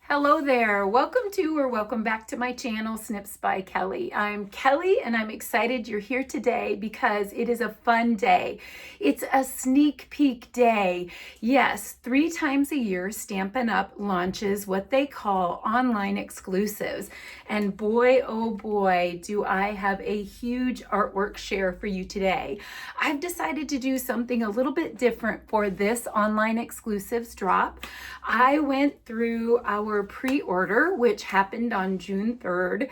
Hello there. Welcome to or welcome back to my channel, Snips by Kelly. I'm Kelly and I'm excited you're here today because it is a fun day. It's a sneak peek day. Yes, 3 times a year, Stampin' Up! Launches what they call online exclusives. And boy, oh boy, do I have a huge artwork share for you today. I've decided to do something a little bit different for this online exclusives drop. I went through our pre-order, which happened on June 3rd,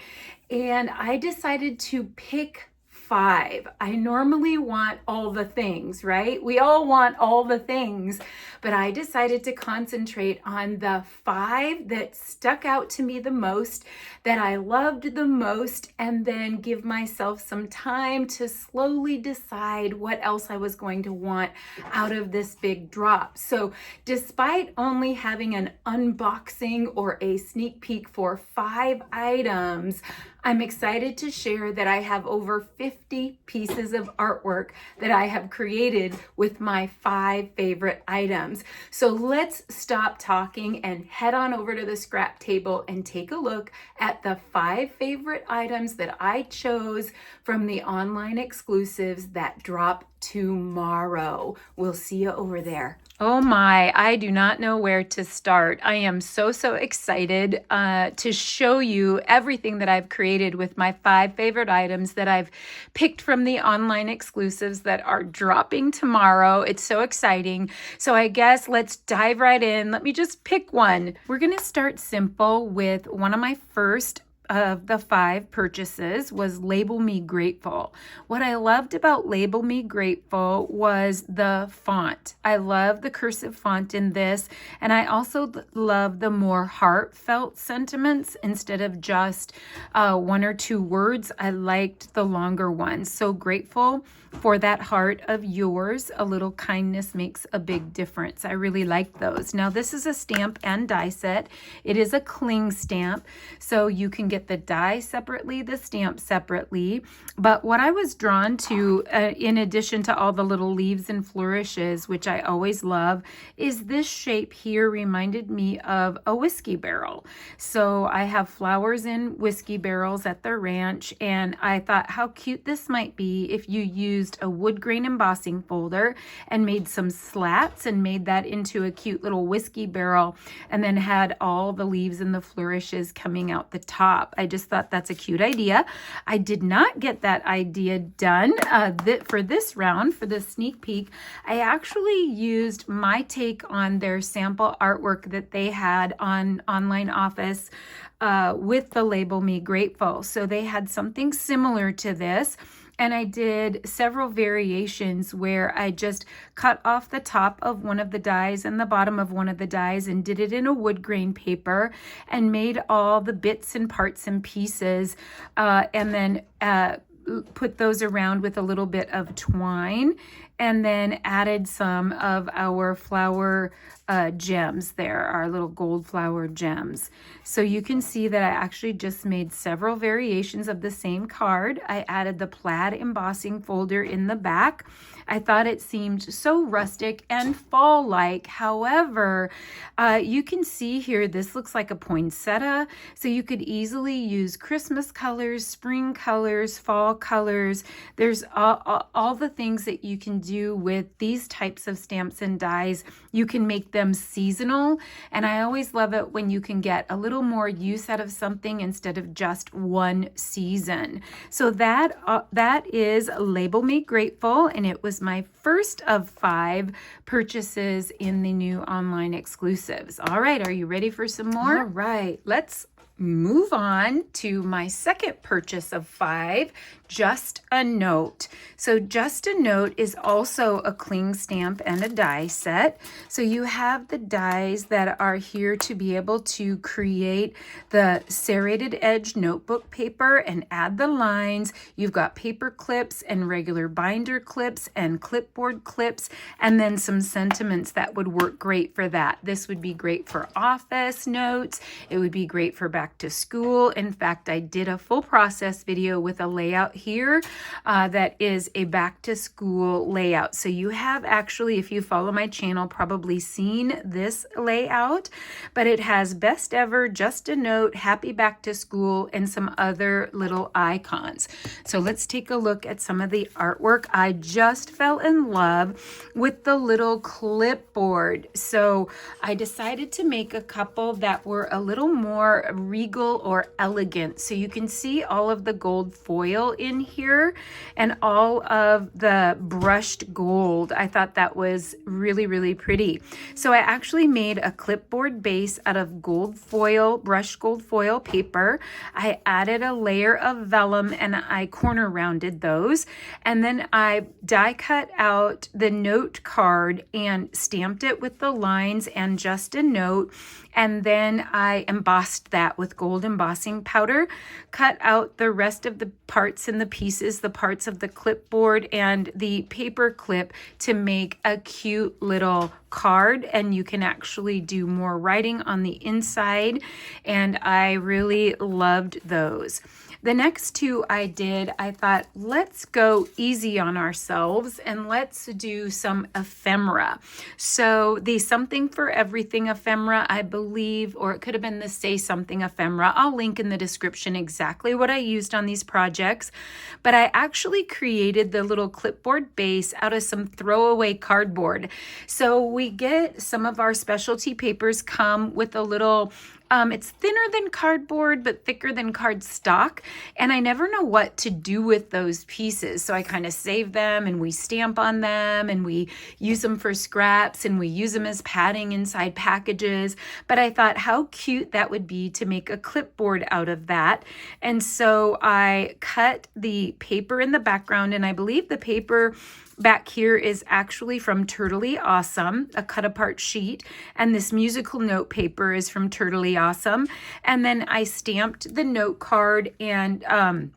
and I decided to pick 5. I normally want all the things, right? We all want all the things, but I decided to concentrate on the 5 that stuck out to me the most, that I loved the most, and then give myself some time to slowly decide what else I was going to want out of this big drop. So despite only having an unboxing or a sneak peek for 5 items, I'm excited to share that I have over 50 pieces of artwork that I have created with my 5 favorite items. So let's stop talking and head on over to the scrap table and take a look at the 5 favorite items that I chose from the online exclusives that drop tomorrow. We'll see you over there. Oh my, I do not know where to start. I am so excited to show you everything that I've created with my 5 favorite items that I've picked from the online exclusives that are dropping tomorrow. It's so exciting. So I guess let's dive right in. Let me just pick one. We're going to start simple with one of my first of the 5 purchases was Label Me Grateful. What I loved about Label Me Grateful was the font. I love the cursive font in this, and I also love the more heartfelt sentiments instead of just 1 or 2 words. I liked the longer ones. So grateful for that heart of yours. A little kindness makes a big difference. I really like those. Now this is a stamp and die set. It is a cling stamp, so you can get the die separately, the stamp separately. But what I was drawn to, in addition to all the little leaves and flourishes, which I always love, is this shape here reminded me of a whiskey barrel. So I have flowers in whiskey barrels at the ranch, and I thought how cute this might be if you used a wood grain embossing folder and made some slats and made that into a cute little whiskey barrel, and then had all the leaves and the flourishes coming out the top. I just thought that's a cute idea. I did not get that idea done for this round, for this sneak peek. I actually used my take on their sample artwork that they had on Online Office with the Label Me Grateful. So they had something similar to this. And I did several variations where I just cut off the top of one of the dies and the bottom of one of the dies and did it in a wood grain paper and made all the bits and parts and pieces and then put those around with a little bit of twine, and then added some of our flower gems there, our little gold flower gems. So you can see that I actually just made several variations of the same card. I added the plaid embossing folder in the back. I thought it seemed so rustic and fall-like. However, you can see here, this looks like a poinsettia. So you could easily use Christmas colors, spring colors, fall colors. There's all the things that you can do with these types of stamps and dies. You can make them seasonal, and I always love it when you can get a little more use out of something instead of just one season. So that is Label Me Grateful, and it was my first of 5 purchases in the new online exclusives. All right, are you ready for some more? All right, let's move on to my second purchase of 5, Just a Note. So Just a Note is also a cling stamp and a die set. So you have the dies that are here to be able to create the serrated edge notebook paper and add the lines. You've got paper clips and regular binder clips and clipboard clips, and then some sentiments that would work great for that. This would be great for office notes. It would be great for back to school. In fact, I did a full process video with a layout here that is a back to school layout. So you have actually, if you follow my channel, probably seen this layout, but it has best ever, just a note, happy back to school, and some other little icons. So let's take a look at some of the artwork. I just fell in love with the little clipboard. So I decided to make a couple that were a little more regal or elegant. So you can see all of the gold foil in here and all of the brushed gold. I thought that was really, really pretty. So I actually made a clipboard base out of gold foil, brushed gold foil paper. I added a layer of vellum and I corner rounded those. And then I die cut out the note card and stamped it with the lines and just a note. And then I embossed that with gold embossing powder, cut out the rest of the parts and the pieces, the parts of the clipboard and the paper clip to make a cute little card. And you can actually do more writing on the inside. And I really loved those. The next two I did, I thought, let's go easy on ourselves and let's do some ephemera. So the Something for Everything ephemera, I believe, or it could have been the Say Something ephemera. I'll link in the description exactly what I used on these projects. But I actually created the little clipboard base out of some throwaway cardboard. So we get some of our specialty papers come with a little it's thinner than cardboard, but thicker than cardstock. And I never know what to do with those pieces. So I kind of save them and we stamp on them and we use them for scraps and we use them as padding inside packages. But I thought how cute that would be to make a clipboard out of that. And so I cut the paper in the background, and I believe the paper back here is actually from Turtley Awesome, a cut apart sheet, and this musical note paper is from Turtley Awesome. And then I stamped the note card and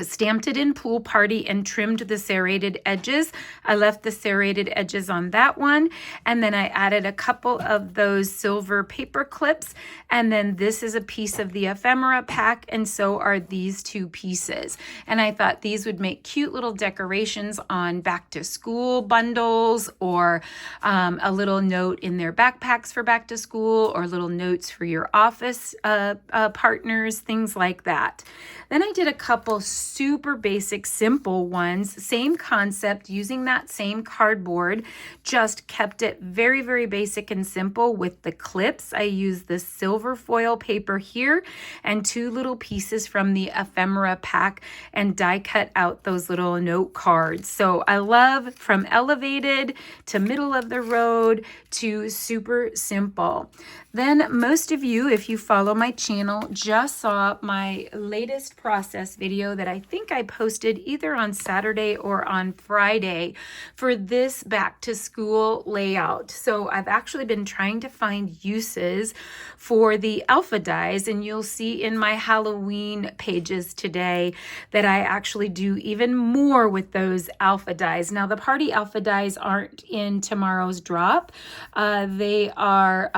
stamped it in Pool Party and trimmed the serrated edges. I left the serrated edges on that one. And then I added a couple of those silver paper clips. And then this is a piece of the ephemera pack. And so are these two pieces. And I thought these would make cute little decorations on back to school bundles, or a little note in their backpacks for back to school, or little notes for your office partners, things like that. Then I did a couple super basic, simple ones, same concept, using that same cardboard, just kept it very, very basic and simple with the clips. I used the silver foil paper here and two little pieces from the ephemera pack and die cut out those little note cards. So I love from elevated to middle of the road to super simple. Then most of you, if you follow my channel, just saw my latest process video that I think I posted either on Saturday or on Friday for this back to school layout. So I've actually been trying to find uses for the alpha dies, and you'll see in my Halloween pages today that I actually do even more with those alpha dies. Now the party alpha dies aren't in tomorrow's drop. They are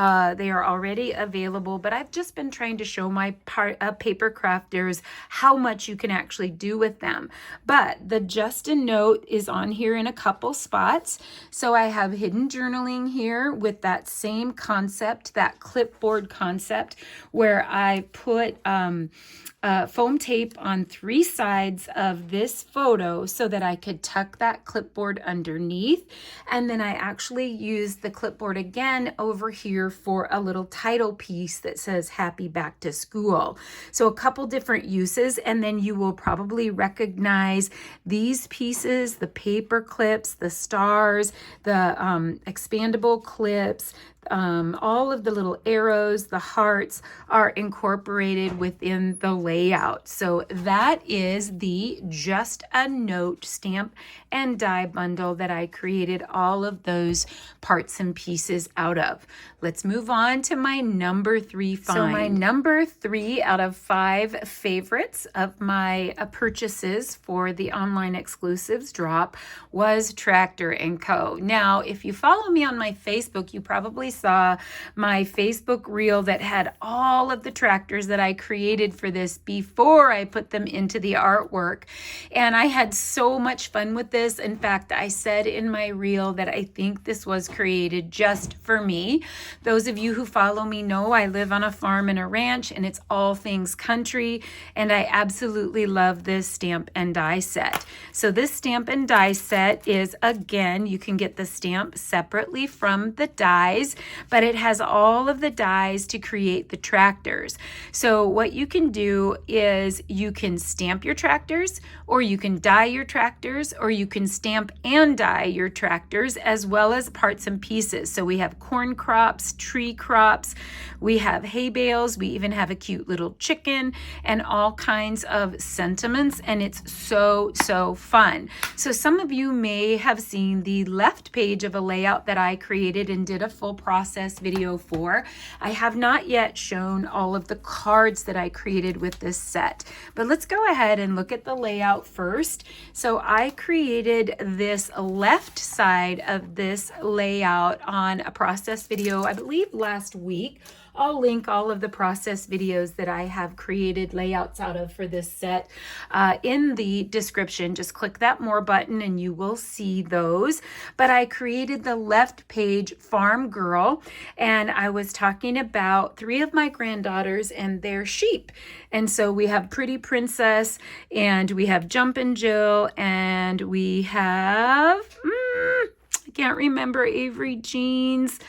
already available, but I've just been trying to show my paper crafters how much you can actually do with them. But the Just a Note is on here in a couple spots. So I have hidden journaling here with that same concept, that clipboard concept, where I put foam tape on 3 sides of this photo so that I could tuck that clipboard underneath. And then I actually used the clipboard again over here for a little title piece that says Happy Back to School. So a couple different uses, and then you will probably recognize these pieces, the paper clips, the stars, the expandable clips, all of the little arrows, the hearts are incorporated within the layout. So that is the Just a Note stamp and die bundle that I created all of those parts and pieces out of. Let's move on to my number 3 find. So my number 3 out of 5 favorites of my purchases for the online exclusives drop was Tractor & Co. Now, if you follow me on my Facebook, you probably saw my Facebook reel that had all of the tractors that I created for this before I put them into the artwork. And I had so much fun with this. In fact, I said in my reel that I think this was created just for me. Those of you who follow me know I live on a farm and a ranch, and it's all things country, and I absolutely love this stamp and die set. So this stamp and die set is, again, you can get the stamp separately from the dies, but it has all of the dies to create the tractors. So what you can do is you can stamp your tractors, or you can die your tractors, or you can stamp and die your tractors, as well as parts and pieces. So we have corn crops, tree crops, we have hay bales, we even have a cute little chicken, and all kinds of sentiments, and it's so fun. So some of you may have seen the left page of a layout that I created and did a full process video for. I have not yet shown all of the cards that I created with this set, but let's go ahead and look at the layout first. So I created this left side of this layout on a process video, I believe last week. I'll link all of the process videos that I have created layouts out of for this set in the description. Just click that more button and you will see those. But I created the left page Farm Girl, and I was talking about 3 of my granddaughters and their sheep. And so we have Pretty Princess, and we have Jumpin' Jill, and we have, I can't remember, Avery Jeans,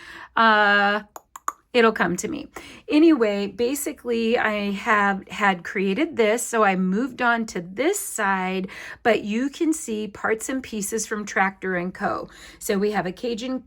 it'll come to me. Anyway, basically I had created this, so I moved on to this side, but you can see parts and pieces from Tractor & Co. So we have a Cajun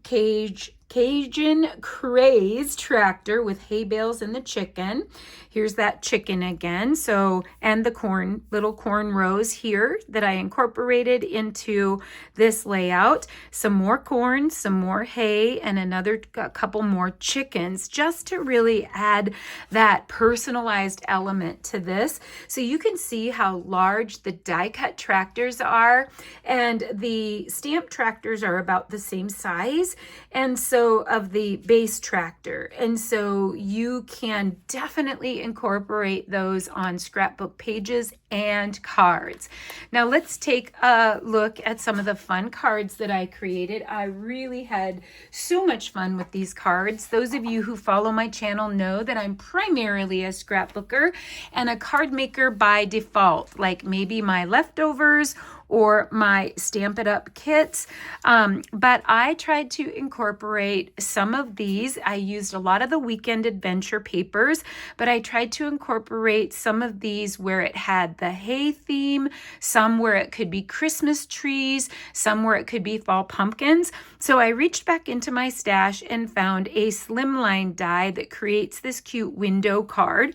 Craze tractor with hay bales and the chicken. Here's that chicken again. So, and the little corn rows here that I incorporated into this layout. Some more corn, some more hay, and a couple more chickens, just to really add that personalized element to this. So you can see how large the die cut tractors are, and the stamp tractors are about the same size, and so of the base tractor. And so you can definitely incorporate those on scrapbook pages and cards. Now let's take a look at some of the fun cards that I created. I really had so much fun with these cards. Those of you who follow my channel know that I'm primarily a scrapbooker and a card maker by default, like maybe my leftovers or my Stamp It Up kits. But I tried to incorporate some of these. I used a lot of the Weekend Adventure papers, but I tried to incorporate some of these where it had the hay theme, some where it could be Christmas trees, some where it could be fall pumpkins. So I reached back into my stash and found a slimline die that creates this cute window card.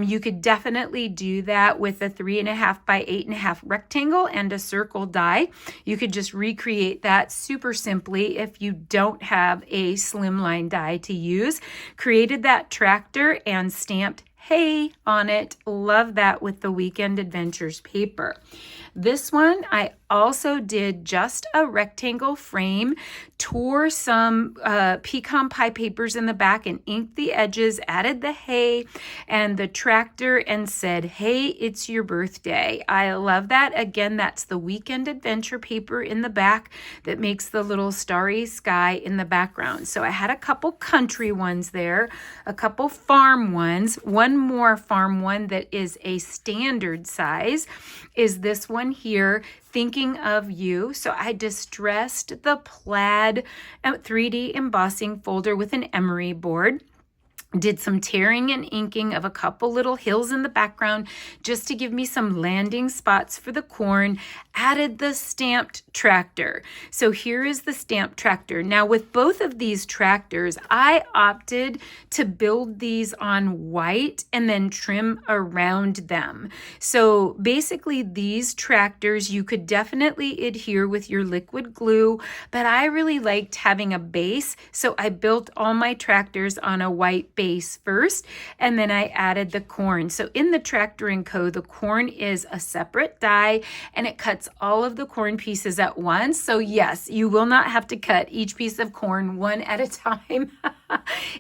You could definitely do that with a 3.5 by 8.5 rectangle and a circle die. You could just recreate that super simply if you don't have a slimline die to use. Created that tractor and stamped hay on it. Love that with the Weekend Adventures paper. This one I also did just a rectangle frame, tore some pecan pie papers in the back and inked the edges, added the hay and the tractor, and said, "Hey, it's your birthday." I love that. Again, that's the Weekend Adventure paper in the back that makes the little starry sky in the background. So I had a couple country ones there, a couple farm ones. One more farm one that is a standard size is this one here, Thinking of You. So I distressed the plaid 3D embossing folder with an emery board. Did some tearing and inking of a couple little hills in the background just to give me some landing spots for the corn. Added the stamped tractor. So here is the stamped tractor. Now with both of these tractors, I opted to build these on white and then trim around them. So basically these tractors, you could definitely adhere with your liquid glue, but I really liked having a base. So I built all my tractors on a white base first, and then I added the corn. So in the Tractor & Co., the corn is a separate die, and it cuts all of the corn pieces at once. So yes, you will not have to cut each piece of corn one at a time.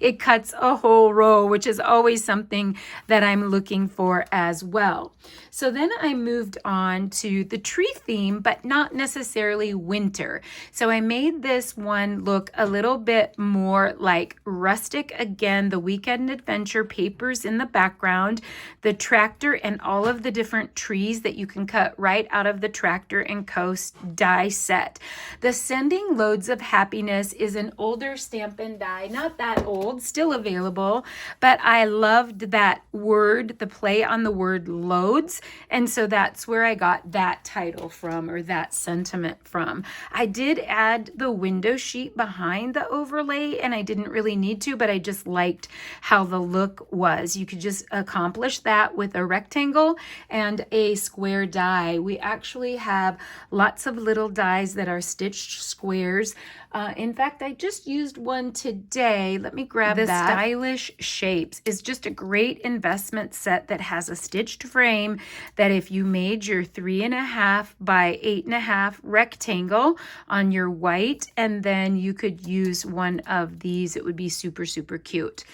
It cuts a whole row, which is always something that I'm looking for as well. So then I moved on to the tree theme, but not necessarily winter. So I made this one look a little bit more like rustic. Again, the Weekend Adventure papers in the background, the tractor, and all of the different trees that you can cut right out of the Tractor & Co. die set. The Sending Loads of Happiness is an older Stampin' die, not that old, still available, but I loved that word, the play on the word loads, and so that's where I got that title from, or that sentiment from. I did add the window sheet behind the overlay, and I didn't really need to, but I just liked how the look was. You could just accomplish that with a rectangle and a square die. We actually have lots of little dies that are stitched squares. In fact, I just used one today. Let me grab that. The Stylish Shapes is just a great investment set that has a stitched frame that if you made your 3.5 by 8.5 rectangle on your white, and then you could use one of these, it would be super, super cute.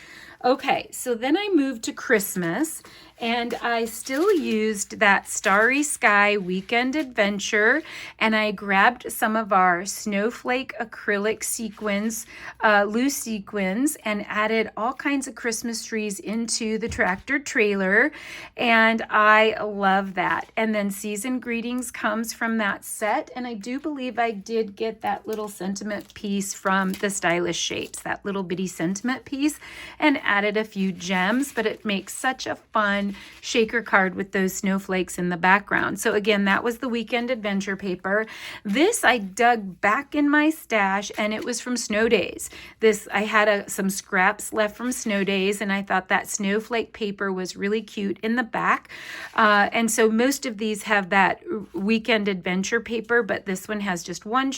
Okay, so then I moved to Christmas, and I still used that Starry Sky Weekend Adventure, and I grabbed some of our snowflake acrylic sequins, loose sequins, and added all kinds of Christmas trees into the tractor trailer, and I love that. And then Season Greetings comes from that set, and I do believe I did get that little sentiment piece from the Stylish Shapes, that little bitty sentiment piece, and added a few gems, but it makes such a fun shaker card with those snowflakes in the background. So again, that was the Weekend Adventure paper. This I dug back in my stash, and it was from Snow Days. This, I had some scraps left from Snow Days, and I thought that snowflake paper was really cute in the back. And so most of these have that Weekend Adventure paper, but this one has just one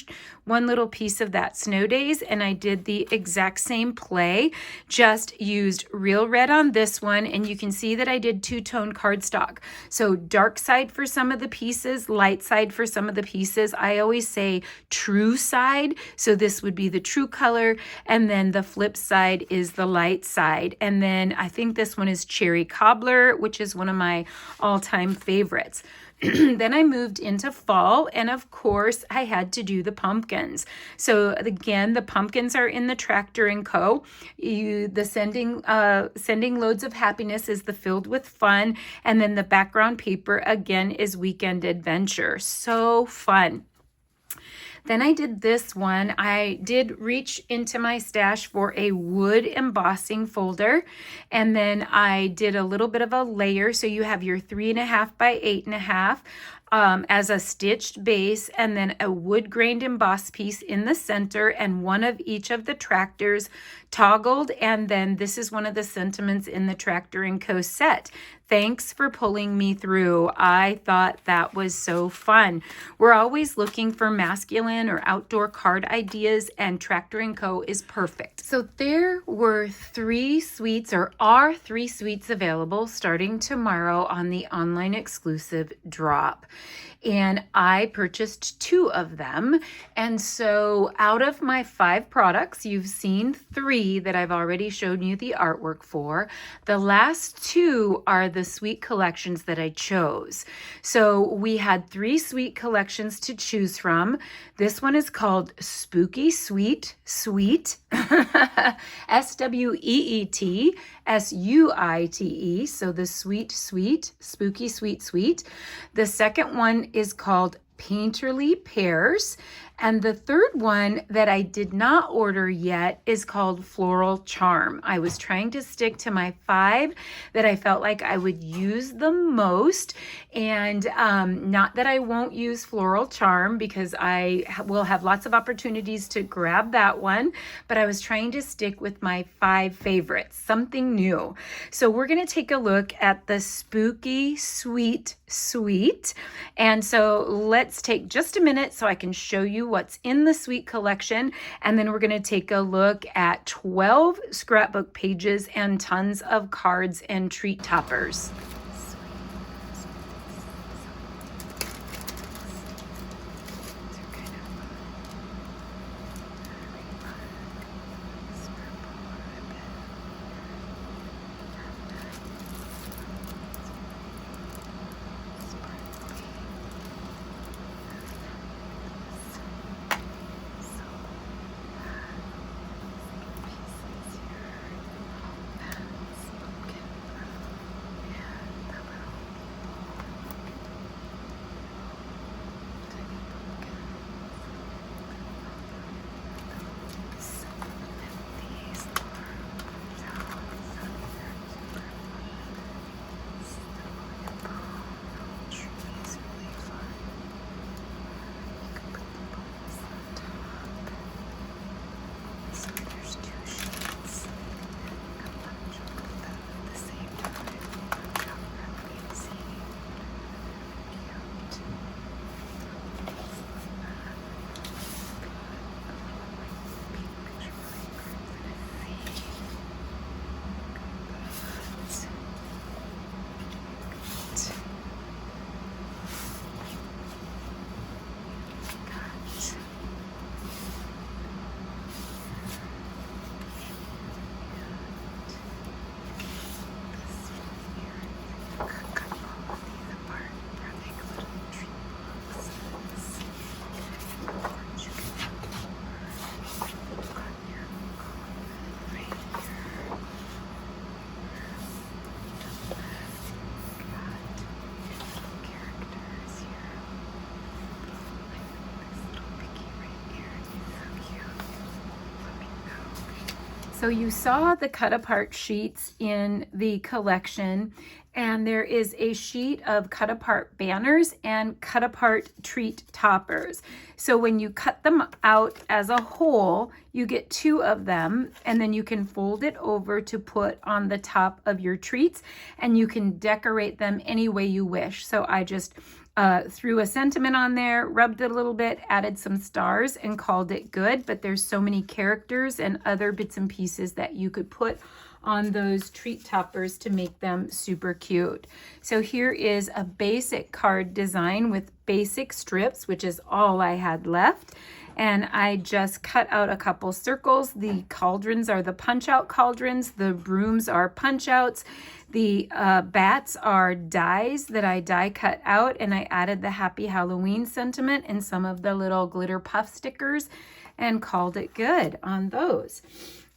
little piece of that Snow Days, and I did the exact same play, just used real red on this one, and you can see that I did two-tone cardstock. So dark side for some of the pieces, light side for some of the pieces. I always say true side, so this would be the true color, and then the flip side is the light side. And then I think this one is Cherry Cobbler, which is one of my all-time favorites. Then I moved into fall, and of course I had to do the pumpkins. So again, the pumpkins are in the Tractor & Co. The Sending Loads of Happiness is the Filled with Fun, and then the background paper again is Weekend Adventure. So fun. Then I did this one. I did reach into my stash for a wood embossing folder, and then I did a little bit of a layer. So you have your 3.5 by 8.5 as a stitched base, and then a wood grained emboss piece in the center, and one of each of the tractors toggled. And then this is one of the sentiments in the Tractor & Co. set. Thanks for pulling me through. I thought that was so fun. We're always looking for masculine or outdoor card ideas, and Tractor & Co. is perfect. So there were 3 suites, or are 3 suites available starting tomorrow on the online exclusive drop. And I purchased 2 of them. And so out of my 5 products, you've seen 3 that I've already shown you the artwork for. The last 2 are the suite collections that I chose. So we had 3 suite collections to choose from. This one is called Spooky Sweet, S-W-E-E-T, S-U-I-T-E. So the Sweet, Spooky Sweet. The second one is called Painterly Pears, And the third one that I did not order yet is called Floral Charm. I was trying to stick to my 5 that I felt like I would use the most. And not that I won't use Floral Charm, because I will have lots of opportunities to grab that one, but I was trying to stick with my 5 favorites, something new. So we're going to take a look at the Spooky Sweet Suite. And so let's take just a minute so I can show you what's in the Suite collection. And then we're going to take a look at 12 scrapbook pages and tons of cards and treat toppers. So you saw the cut apart sheets in the collection, and there is a sheet of cut apart banners and cut apart treat toppers. So when you cut them out as a whole, you get 2 of them, and then you can fold it over to put on the top of your treats, and you can decorate them any way you wish. So I just threw a sentiment on there, rubbed it a little bit, added some stars, and called it good. But there's so many characters and other bits and pieces that you could put on those treat toppers to make them super cute. So here is a basic card design with basic strips, which is all I had left. And I just cut out a couple circles. The cauldrons are the punch out cauldrons. The brooms are punch outs. The bats are dies that I die cut out, and I added the Happy Halloween sentiment and some of the little glitter puff stickers and called it good on those.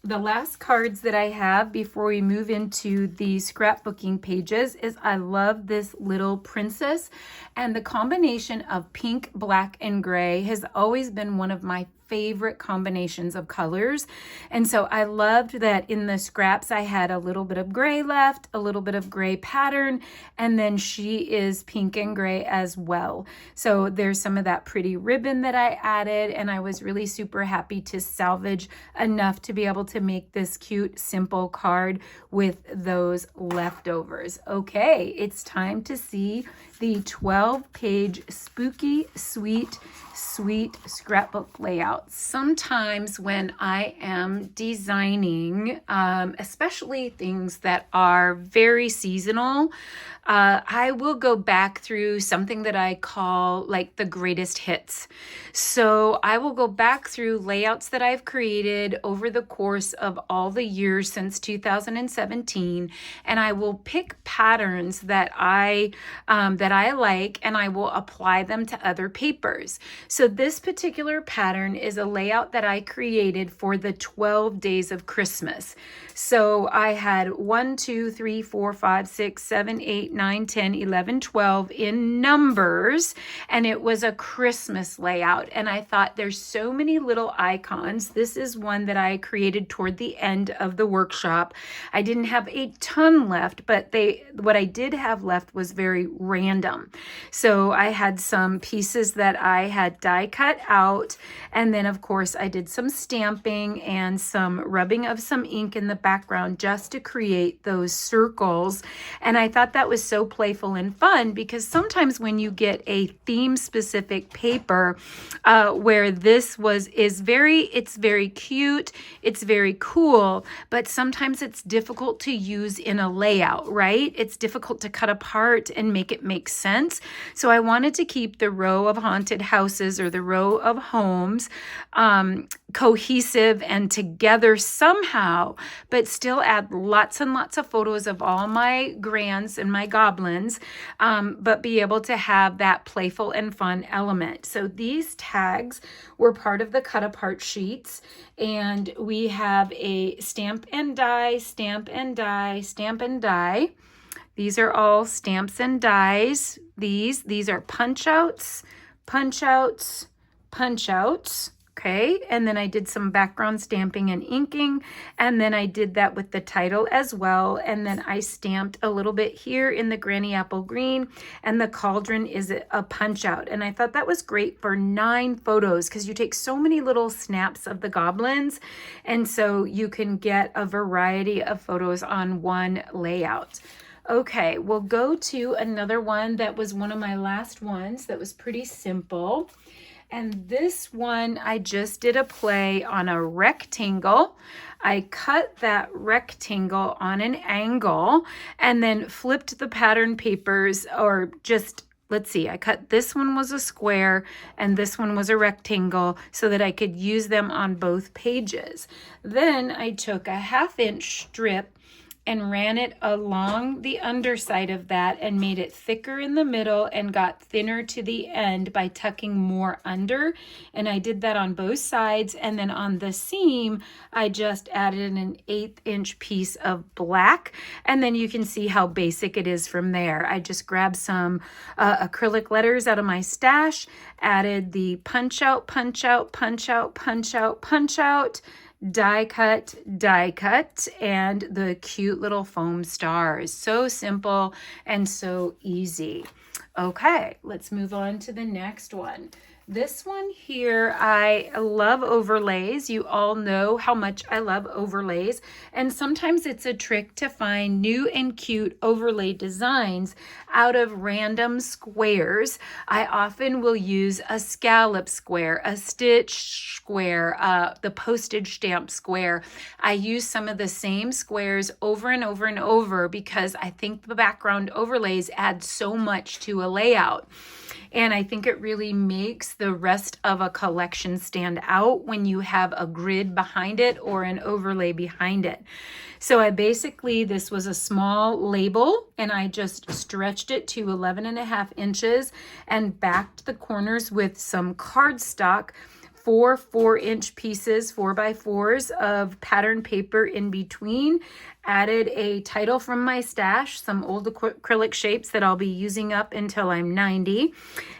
The last cards that I have before we move into the scrapbooking pages is I love this little princess, and the combination of pink, black, and gray has always been one of my favorite combinations of colors. And so I loved that in the scraps I had a little bit of gray left, a little bit of gray pattern, and then she is pink and gray as well. So there's some of that pretty ribbon that I added, and I was really super happy to salvage enough to be able to make this cute, simple card with those leftovers. Okay, it's time to see the 12-page Spooky Sweet scrapbook layout. Sometimes when I am designing, especially things that are very seasonal, I will go back through something that I call like the greatest hits. So I will go back through layouts that I've created over the course of all the years since 2017, and I will pick patterns that I like, and I will apply them to other papers. So this particular pattern is a layout that I created for the 12 days of Christmas. So I had 1, 2, 3, 4, 5, 6, 7, 8, 9, 10, 11, 12 in numbers, and it was a Christmas layout. And I thought there's so many little icons. This is one that I created toward the end of the workshop. I didn't have a ton left, but what I did have left was very random. So I had some pieces that I had die cut out, and then of course I did some stamping and some rubbing of some ink in the background just to create those circles. And I thought that was so playful and fun, because sometimes when you get a theme specific paper where this is very cute, it's very cool, but sometimes it's difficult to use in a layout, right? It's difficult to cut apart and make it make sense. So I wanted to keep the row of haunted houses, or the row of homes, cohesive and together somehow, but still add lots and lots of photos of all my grands and my goblins, but be able to have that playful and fun element. So these tags were part of the cut apart sheets, and we have a stamp and die, stamp and die, stamp and die. These are all stamps and dies. These are punch outs, punch outs, punch outs. Okay, and then I did some background stamping and inking, and then I did that with the title as well, and then I stamped a little bit here in the Granny Apple Green, and the cauldron is a punch out. And I thought that was great for 9 photos, because you take so many little snaps of the goblins, and so you can get a variety of photos on one layout. Okay, we'll go to another one that was one of my last ones that was pretty simple. And this one, I just did a play on a rectangle. I cut that rectangle on an angle and then flipped the pattern papers, or just, let's see, I cut this one was a square and this one was a rectangle so that I could use them on both pages. Then I took a 1/2 inch strip and ran it along the underside of that and made it thicker in the middle and got thinner to the end by tucking more under. And I did that on both sides. And then on the seam, I just added an 1/8 inch piece of black. And then you can see how basic it is from there. I just grabbed some acrylic letters out of my stash, added the punch out, punch out, punch out, punch out, punch out, die cut, and the cute little foam stars. So simple and so easy. Okay, let's move on to the next one. This one here, I love overlays. You all know how much I love overlays, and sometimes it's a trick to find new and cute overlay designs out of random squares. I often will use a scallop square, a stitch square, the postage stamp square. I use some of the same squares over and over and over because I think the background overlays add so much to a layout. And I think it really makes the rest of a collection stand out when you have a grid behind it or an overlay behind it. So this was a small label, and I just stretched it to 11.5 inches and backed the corners with some cardstock, 4 4-inch pieces, 4x4s of pattern paper in between. Added a title from my stash, some old acrylic shapes that I'll be using up until I'm 90.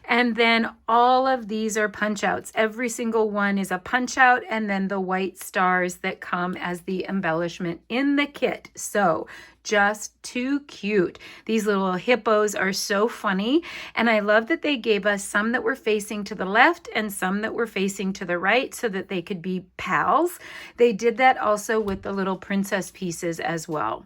And then all of these are punch outs. Every single one is a punch out, and then the white stars that come as the embellishment in the kit. So just too cute. These little hippos are so funny, and I love that they gave us some that were facing to the left and some that were facing to the right so that they could be pals. They did that also with the little princess pieces as well.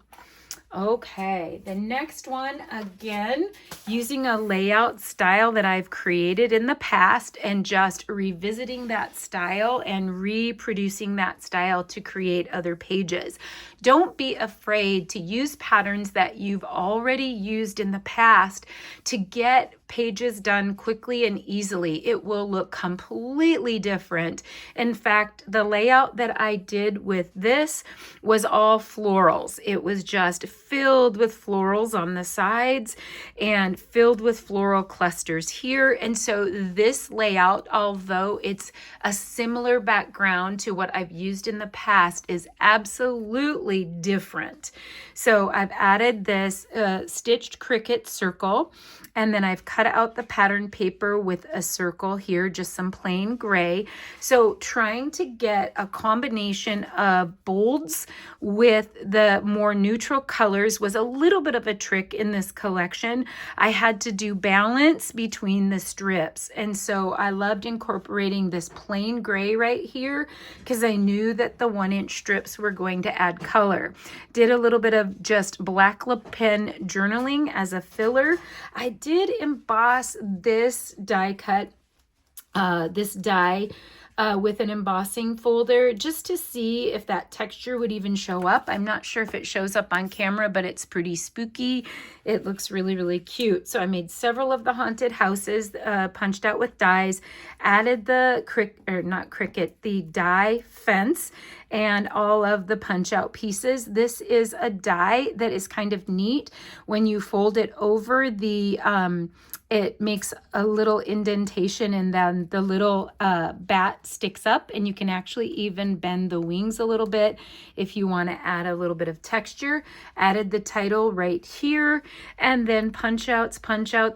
Okay, the next one, again, using a layout style that I've created in the past and just revisiting that style and reproducing that style to create other pages. Don't be afraid to use patterns that you've already used in the past to get pages done quickly and easily. It will look completely different. In fact, the layout that I did with this was all florals. It was just filled with florals on the sides and filled with floral clusters here. And so this layout, although it's a similar background to what I've used in the past, is absolutely different. So I've added this stitched cricket circle, and then I've cut out the pattern paper with a circle here, just some plain gray. So trying to get a combination of bolds with the more neutral colors was a little bit of a trick in this collection. I had to do balance between the strips. And so I loved incorporating this plain gray right here because I knew that the 1-inch strips were going to add color. Did a little bit of just black lip pen journaling as a filler. I did emboss this die cut, this die with an embossing folder just to see if that texture would even show up. I'm not sure if it shows up on camera, but it's pretty spooky. It looks really, really cute. So I made several of the haunted houses punched out with dies, added the the die fence and all of the punch out pieces. This is a die that is kind of neat. When you fold it over, it makes a little indentation and then the little bat sticks up, and you can actually even bend the wings a little bit if you want to add a little bit of texture. Added the title right here, and then punch outs,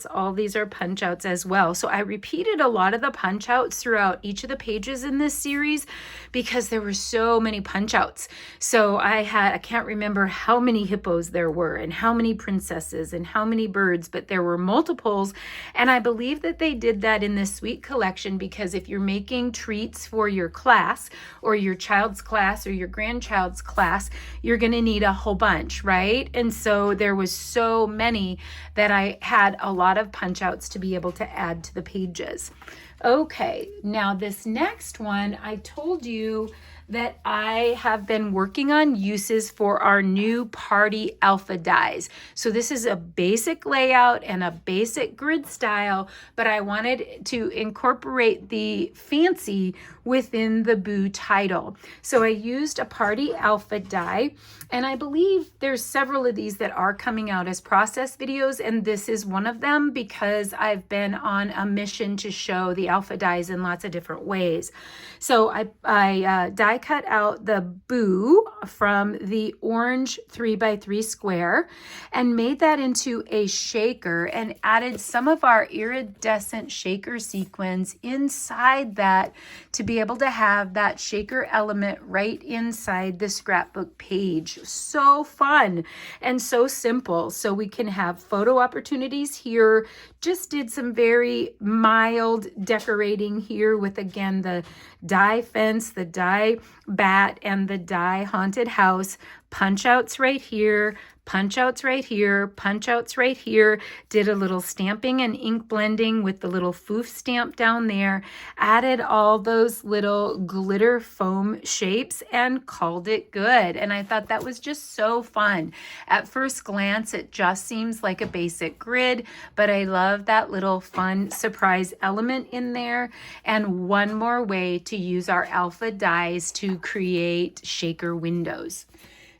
all these are punch outs as well. So I repeated a lot of the punch outs throughout each of the pages in this series because there were so many punch outs. So I can't remember how many hippos there were and how many princesses and how many birds, but there were multiples. And I believe that they did that in this sweet collection because if you're making treats for your class or your child's class or your grandchild's class, you're going to need a whole bunch, right? And so there was so many that I had a lot of punch outs to be able to add to the pages. Okay, now this next one, I told you that I have been working on uses for our new party alpha dies. So this is a basic layout and a basic grid style, but I wanted to incorporate the fancy within the Boo title. So I used a party alpha die, and I believe there's several of these that are coming out as process videos, and this is one of them because I've been on a mission to show the alpha dies in lots of different ways. So I die cut out the Boo from the orange 3x3 square and made that into a shaker and added some of our iridescent shaker sequins inside that to be able to have that shaker element right inside the scrapbook page. So fun and so simple. So we can have photo opportunities here. Just did some very mild decorating here with, again, the die fence, the die bat, and the die haunted house. Punch outs right here, punch outs right here, punch outs right here. Did a little stamping and ink blending with the little foof stamp down there. Added all those little glitter foam shapes and called it good. And I thought that was just so fun. At first glance, it just seems like a basic grid, but I love that little fun surprise element in there. And one more way to use our alpha dies to create shaker windows.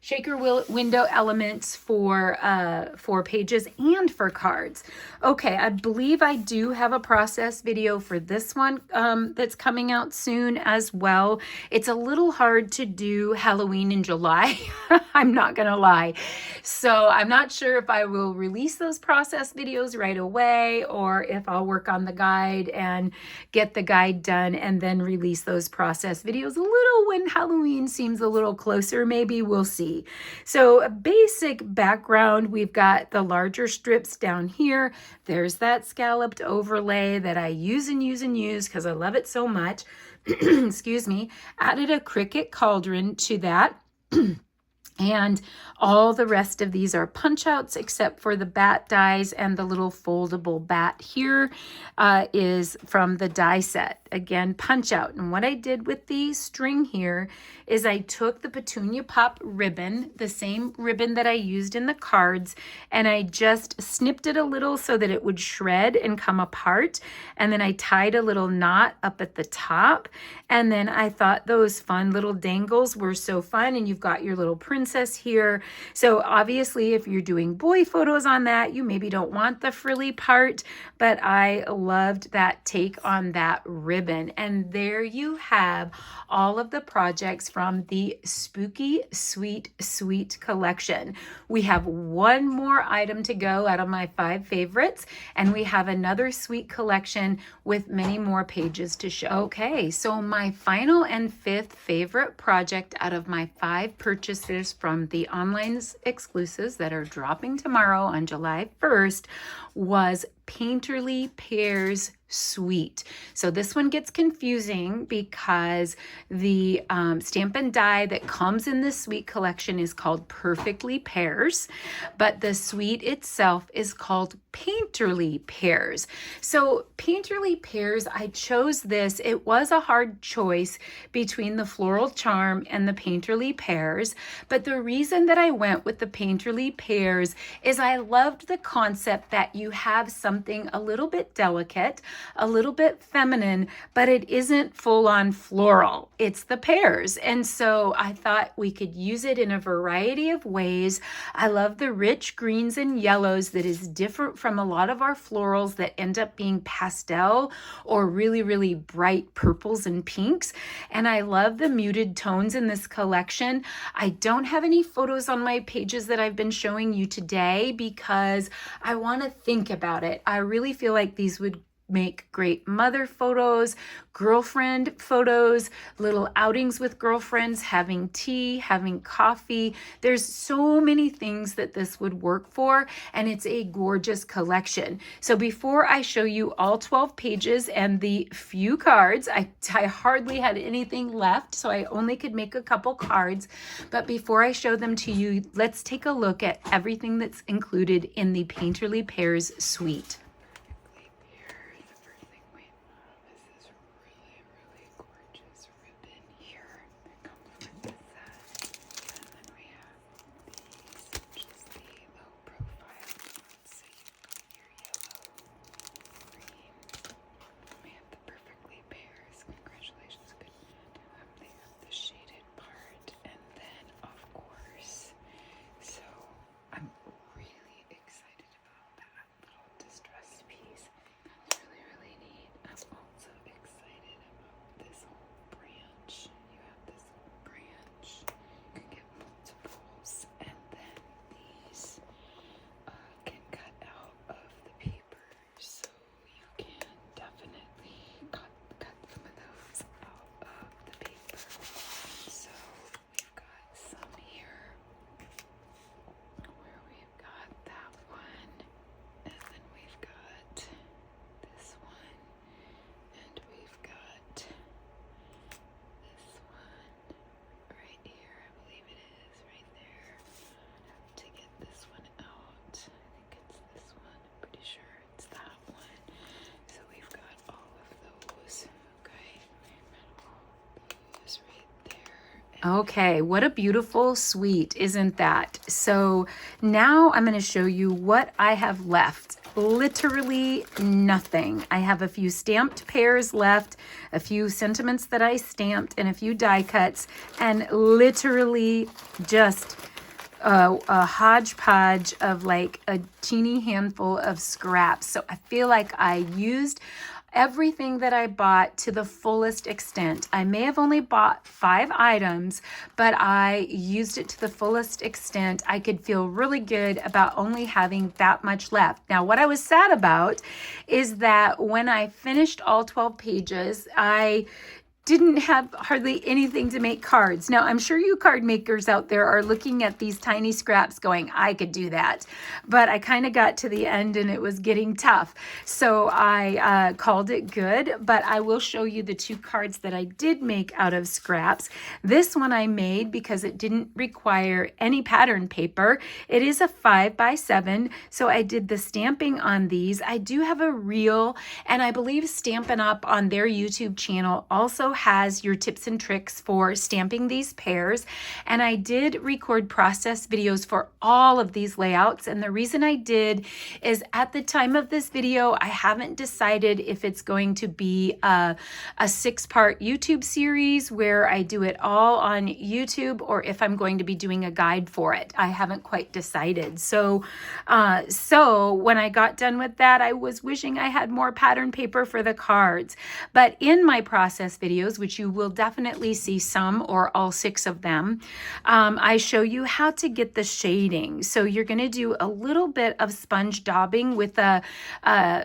Shaker window elements for pages and for cards. Okay, I believe I do have a process video for this one that's coming out soon as well. It's a little hard to do Halloween in July, I'm not gonna lie. So I'm not sure if I will release those process videos right away or if I'll work on the guide and get the guide done and then release those process videos a little when Halloween seems a little closer. Maybe we'll see. So a basic background, we've got the larger strips down here. There's that scalloped overlay that I use because I love it so much. Excuse me. Added a cricket cauldron to that. And all the rest of these are punch outs except for the bat dies, and the little foldable bat here is from the die set. Again, punch out. And what I did with the string here is I took the Petunia Pop ribbon, the same ribbon that I used in the cards, and I just snipped it a little so that it would shred and come apart. And then I tied a little knot up at the top. And then I thought those fun little dangles were so fun. And you've got your little princess here. So obviously, if you're doing boy photos on that, you maybe don't want the frilly part, but I loved that take on that ribbon. And there you have all of the projects from the Spooky Sweet Sweet collection. We have one more item to go out of my 5 favorites, and we have another sweet collection with many more pages to show. Okay, so my final and 5th favorite project out of my 5 purchases from the online exclusives that are dropping tomorrow on July 1st was Painterly Pears Sweet. So this one gets confusing because the Stampin' die that comes in the Sweet collection is called Perfectly Pears, but the Sweet itself is called Painterly Pears. So Painterly Pears, I chose this. It was a hard choice between the Floral Charm and the Painterly Pears, but the reason that I went with the Painterly Pears is I loved the concept that you have something a little bit delicate, a little bit feminine, but it isn't full on floral. It's the pears. And so I thought we could use it in a variety of ways. I love the rich greens and yellows that is different from a lot of our florals that end up being pastel or really, really bright purples and pinks. And I love the muted tones in this collection. I don't have any photos on my pages that I've been showing you today because I want to think about it. I really feel like these would make great mother photos, girlfriend photos, little outings with girlfriends, having tea, having coffee. There's so many things that this would work for, and it's a gorgeous collection. So before I show you all 12 pages and the few cards, I hardly had anything left, so I only could make a couple cards. But before I show them to you, let's take a look at everything that's included in the Painterly Pears Suite. Okay, what a beautiful suite, isn't that? So now I'm going to show you what I have left. Literally nothing. I have a few stamped pears left, a few sentiments that I stamped, and a few die cuts, and literally just a hodgepodge of like a teeny handful of scraps. So I feel like I used everything that I bought to the fullest extent. I may have only bought 5 items, but I used it to the fullest extent. I could feel really good about only having that much left. Now, what I was sad about is that when I finished all 12 pages, I didn't have hardly anything to make cards. Now, I'm sure you card makers out there are looking at these tiny scraps going, I could do that. But I kind of got to the end and it was getting tough. So I called it good, but I will show you the 2 cards that I did make out of scraps. This one I made because it didn't require any pattern paper. It is a 5x7, so I did the stamping on these. I do have a reel, and I believe Stampin' Up on their YouTube channel also has your tips and tricks for stamping these pears. And I did record process videos for all of these layouts. And the reason I did is at the time of this video, I haven't decided if it's going to be a 6-part YouTube series where I do it all on YouTube or if I'm going to be doing a guide for it. I haven't quite decided. So when I got done with that, I was wishing I had more pattern paper for the cards. But in my process videos, which you will definitely see some or all 6 of them, I show you how to get the shading. So you're going to do a little bit of sponge daubing with a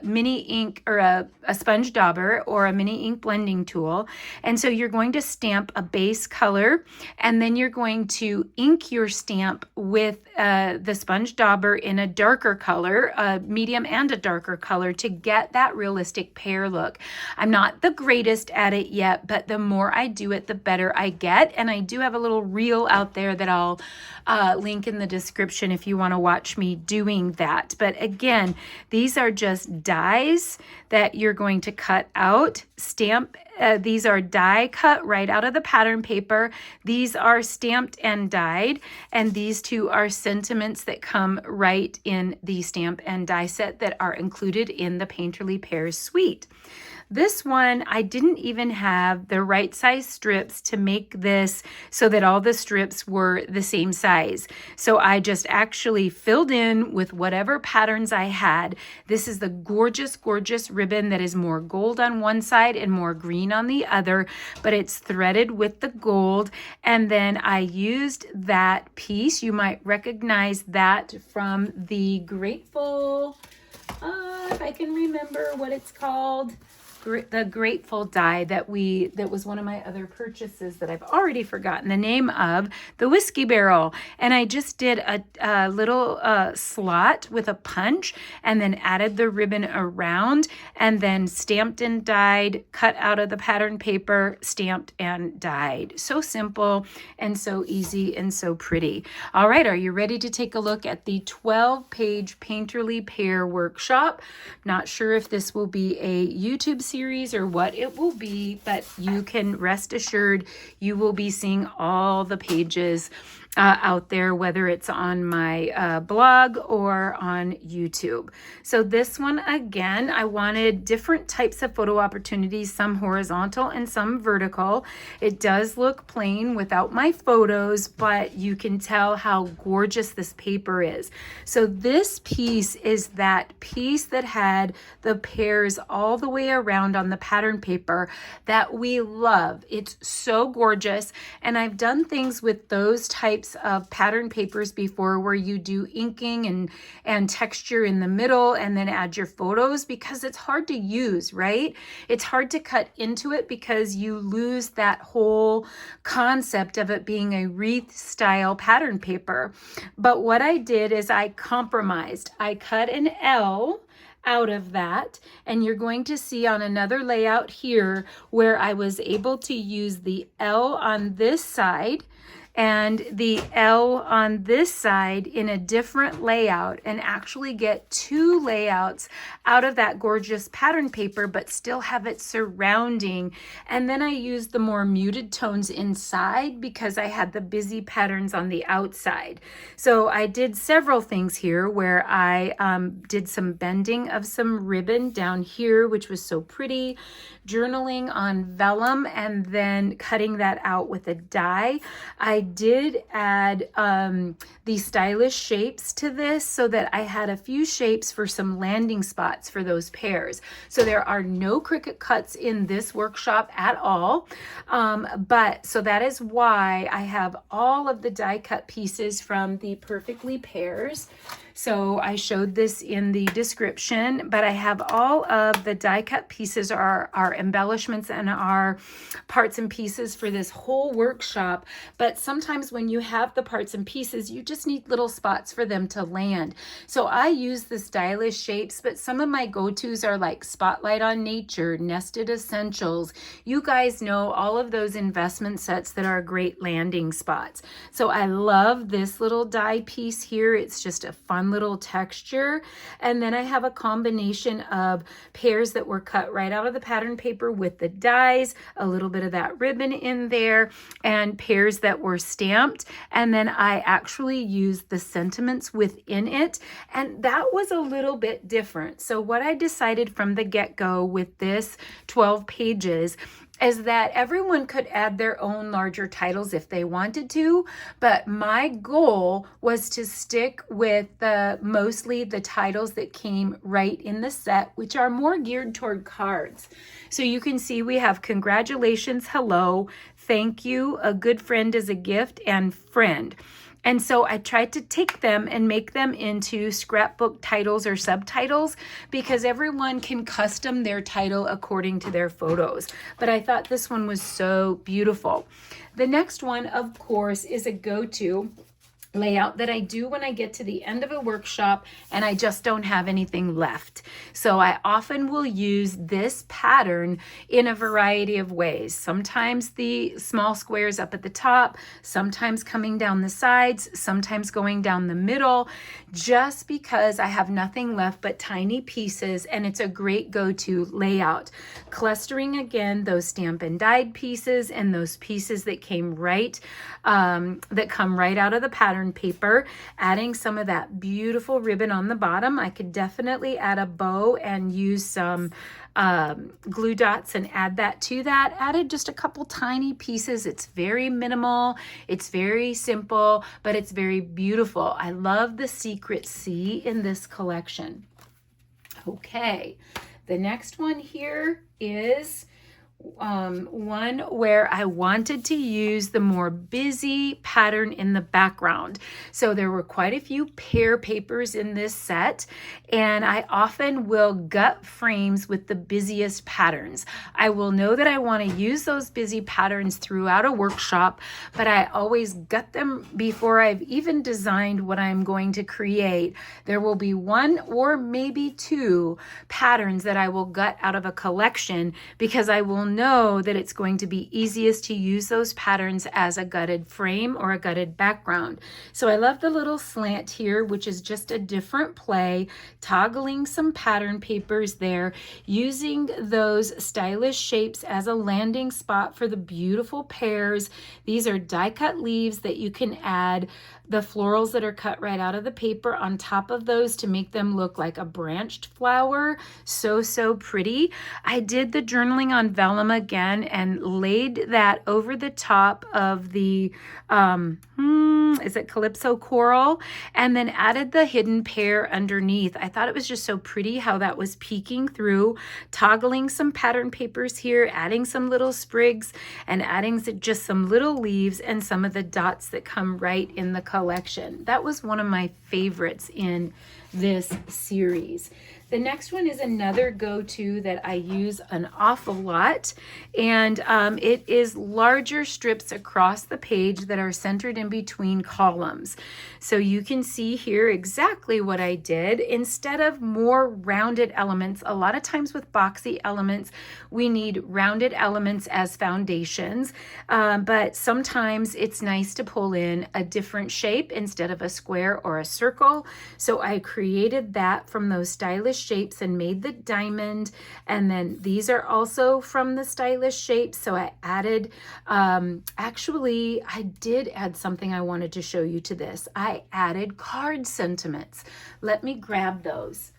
mini ink or a sponge dauber or a mini ink blending tool. And so you're going to stamp a base color, and then you're going to ink your stamp with the sponge dauber in a darker color, a medium and a darker color, to get that realistic pear look. I'm not the greatest at it yet, but the more I do it, the better I get. And I do have a little reel out there that I'll link in the description if you want to watch me doing that. But again, these are just dies that you're going to cut out, stamp. These are die cut right out of the pattern paper. These are stamped and dyed, and these 2 are sentiments that come right in the stamp and die set that are included in the Painterly Pears suite. This one, I didn't even have the right size strips to make this so that all the strips were the same size. So I just actually filled in with whatever patterns I had. This is the gorgeous, gorgeous ribbon that is more gold on one side and more green on the other, but it's threaded with the gold. And then I used that piece. You might recognize that from the Grateful, if I can remember what it's called, the Grateful die that was one of my other purchases that I've already forgotten the name of, the whiskey barrel. And I just did a little slot with a punch and then added the ribbon around and then stamped and dyed, cut out of the pattern paper, stamped and dyed. So simple and so easy and so pretty. All right, are you ready to take a look at the 12-page Painterly Pear workshop? Not sure if this will be a YouTube series or what it will be, but you can rest assured you will be seeing all the pages out there, whether it's on my blog or on YouTube. So this one, again, I wanted different types of photo opportunities, some horizontal and some vertical. It does look plain without my photos, but you can tell how gorgeous this paper is. So this piece is that piece that had the pears all the way around on the pattern paper that we love. It's so gorgeous. And I've done things with those types of pattern papers before where you do inking and texture in the middle and then add your photos, because it's hard to use, right? It's hard to cut into it because you lose that whole concept of it being a wreath style pattern paper. But what I did is I compromised. I cut an L out of that, and you're going to see on another layout here where I was able to use the L on this side and the L on this side in a different layout and actually get 2 layouts out of that gorgeous pattern paper, but still have it surrounding. And then I used the more muted tones inside because I had the busy patterns on the outside. So I did several things here where I did some bending of some ribbon down here, which was so pretty, journaling on vellum, and then cutting that out with a die. I did add these stylish shapes to this so that I had a few shapes for some landing spots for those pears. So there are no Cricut cuts in this workshop at all. So that is why I have all of the die cut pieces from the Perfectly Pears. So I showed this in the description, but I have all of the die cut pieces, our embellishments and our parts and pieces for this whole workshop. But sometimes when you have the parts and pieces, you just need little spots for them to land. So I use the stylish shapes, but some of my go-tos are like Spotlight on Nature, Nested Essentials. You guys know all of those investment sets that are great landing spots. So I love this little die piece here. It's just a fun little texture. And then I have a combination of pears that were cut right out of the pattern paper with the dies, a little bit of that ribbon in there, and pears that were stamped. And then I actually used the sentiments within it. And that was a little bit different. So what I decided from the get-go with this 12 pages is that everyone could add their own larger titles if they wanted to, but my goal was to stick with mostly the titles that came right in the set, which are more geared toward cards. So you can see we have congratulations, hello, thank you, a good friend is a gift, and friend. And so I tried to take them and make them into scrapbook titles or subtitles because everyone can custom their title according to their photos. But I thought this one was so beautiful. The next one, of course, is a go-to layout that I do when I get to the end of a workshop and I just don't have anything left. So I often will use this pattern in a variety of ways. Sometimes the small squares up at the top, sometimes coming down the sides, sometimes going down the middle, just because I have nothing left but tiny pieces and it's a great go-to layout. Clustering again those Stampin' dyed pieces and those pieces that came right, that come right out of the pattern paper, adding some of that beautiful ribbon on the bottom. I could definitely add a bow and use some glue dots and add that to that. Added just a couple tiny pieces. It's very minimal, it's very simple, but it's very beautiful. I love the Secret C in this collection. Okay, the next one here is one where I wanted to use the more busy pattern in the background. So there were quite a few pear papers in this set, and I often will gut frames with the busiest patterns. I will know that I want to use those busy patterns throughout a workshop, but I always gut them before I've even designed what I'm going to create. There will be one or maybe two patterns that I will gut out of a collection because I will know that it's going to be easiest to use those patterns as a gutted frame or a gutted background. So I love the little slant here, which is just a different play, toggling some pattern papers there, using those stylish shapes as a landing spot for the beautiful pears. These are die cut leaves that you can add the florals that are cut right out of the paper on top of those to make them look like a branched flower. So, so pretty. I did the journaling on vellum again and laid that over the top of the, is it Calypso Coral? And then added the hidden pear underneath. I thought it was just so pretty how that was peeking through, toggling some pattern papers here, adding some little sprigs, and adding just some little leaves and some of the dots that come right in the collection. That was one of my favorites in this series. The next one is another go-to that I use an awful lot, and it is larger strips across the page that are centered in between columns. So you can see here exactly what I did. Instead of more rounded elements, a lot of times with boxy elements, we need rounded elements as foundations, but sometimes it's nice to pull in a different shape instead of a square or a circle. So I created that from those stylish shapes and made the diamond, and then these are also from the stylish shapes. So I added, actually I did add something I wanted to show you to this. I added card sentiments. Let me grab those.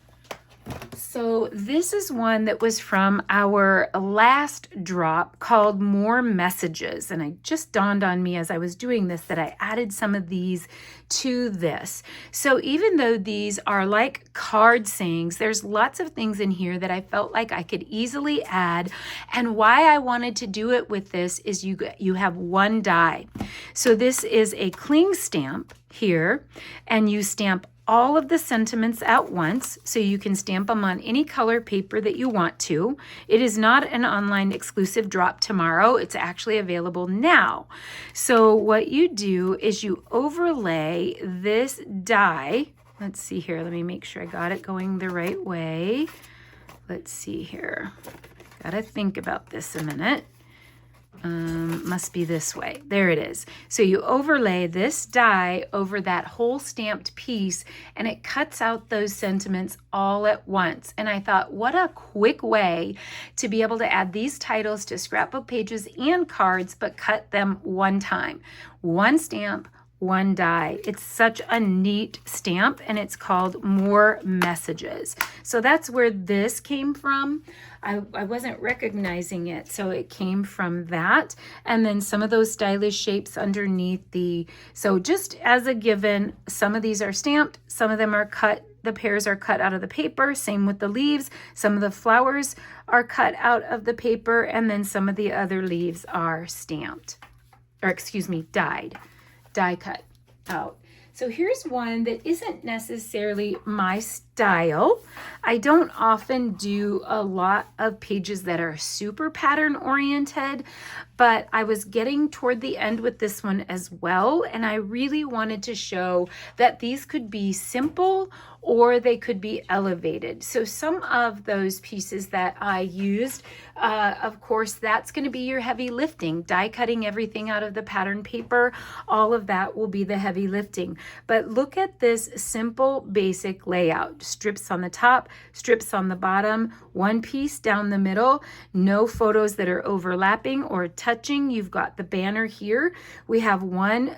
So this is one that was from our last drop called More Messages, and it just dawned on me as I was doing this that I added some of these to this. So even though these are like card sayings, there's lots of things in here that I felt like I could easily add, and why I wanted to do it with this is you have one die. So this is a cling stamp here, and you stamp all of the sentiments at once, so you can stamp them on any color paper that you want to. It is not an online exclusive drop tomorrow. It's actually available now. So what you do is you overlay this die. Let's see here. Let me make sure I got it going the right way. Let's see here. Gotta think about this a minute. Must be this way. There it is. So you overlay this die over that whole stamped piece, and it cuts out those sentiments all at once. And I thought, what a quick way to be able to add these titles to scrapbook pages and cards, but cut them one time. One stamp, one die. It's such a neat stamp, and it's called More Messages. So that's where this came from. I wasn't recognizing it, so it came from that. And then some of those stylish shapes underneath so just as a given, some of these are stamped, some of them are cut. The pears are cut out of the paper, same with the leaves. Some of the flowers are cut out of the paper, and then some of the other leaves are stamped, or excuse me, die cut out. So here's one that isn't necessarily my style. I don't often do a lot of pages that are super pattern oriented, but I was getting toward the end with this one as well, and I really wanted to show that these could be simple or they could be elevated. So some of those pieces that I used, of course, that's going to be your heavy lifting, die cutting everything out of the pattern paper. All of that will be the heavy lifting. But look at this simple, basic layout. Strips on the top, strips on the bottom, one piece down the middle, no photos that are overlapping or touching. You've got the banner here. We have one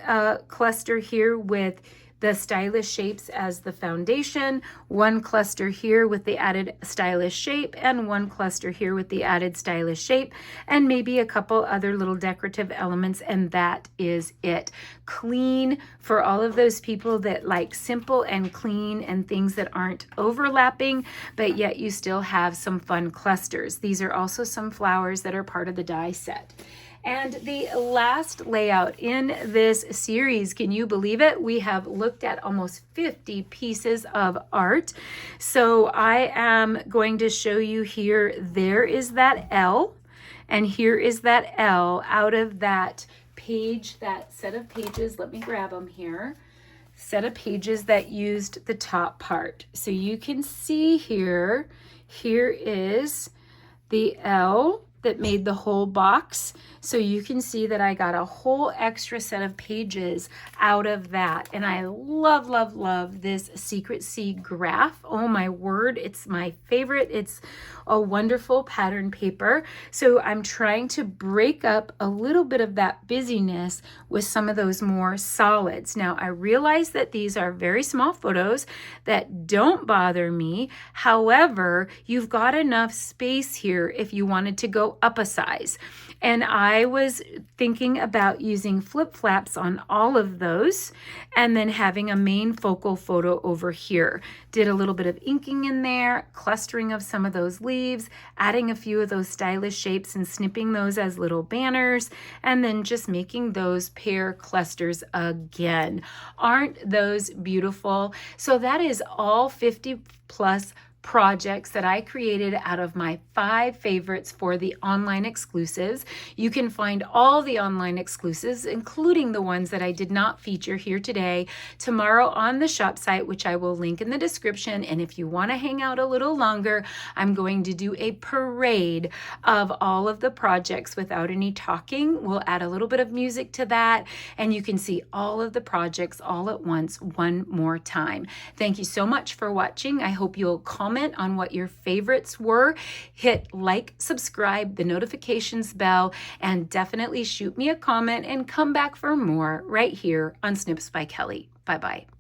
cluster here with the stylish shapes as the foundation, one cluster here with the added stylish shape, and one cluster here with the added stylish shape, and maybe a couple other little decorative elements, and that is it. Clean for all of those people that like simple and clean and things that aren't overlapping, but yet you still have some fun clusters. These are also some flowers that are part of the die set. And the last layout in this series, can you believe it? We have looked at almost 50 pieces of art. So I am going to show you here, there is that L, and here is that L out of that page, that set of pages. Let me grab them here. Set of pages that used the top part. So you can see here, here is the L that made the whole box. So you can see that I got a whole extra set of pages out of that. And I love, love, love this Secret C graph. Oh my word, it's my favorite. It's a wonderful pattern paper. So I'm trying to break up a little bit of that busyness with some of those more solids. Now I realize that these are very small photos that don't bother me. However, you've got enough space here if you wanted to go up a size. And I was thinking about using flip flaps on all of those and then having a main focal photo over here. Did a little bit of inking in there, clustering of some of those leaves, adding a few of those stylish shapes and snipping those as little banners, and then just making those pear clusters again. Aren't those beautiful? So that is all 50 plus projects that I created out of my 5 favorites for the online exclusives. You can find all the online exclusives, including the ones that I did not feature here today, tomorrow on the shop site, which I will link in the description. And if you want to hang out a little longer, I'm going to do a parade of all of the projects without any talking. We'll add a little bit of music to that, and you can see all of the projects all at once one more time. Thank you so much for watching. I hope you'll comment on what your favorites were. Hit like, subscribe, the notifications bell, and definitely shoot me a comment and come back for more right here on Snips by Kelly. Bye-bye.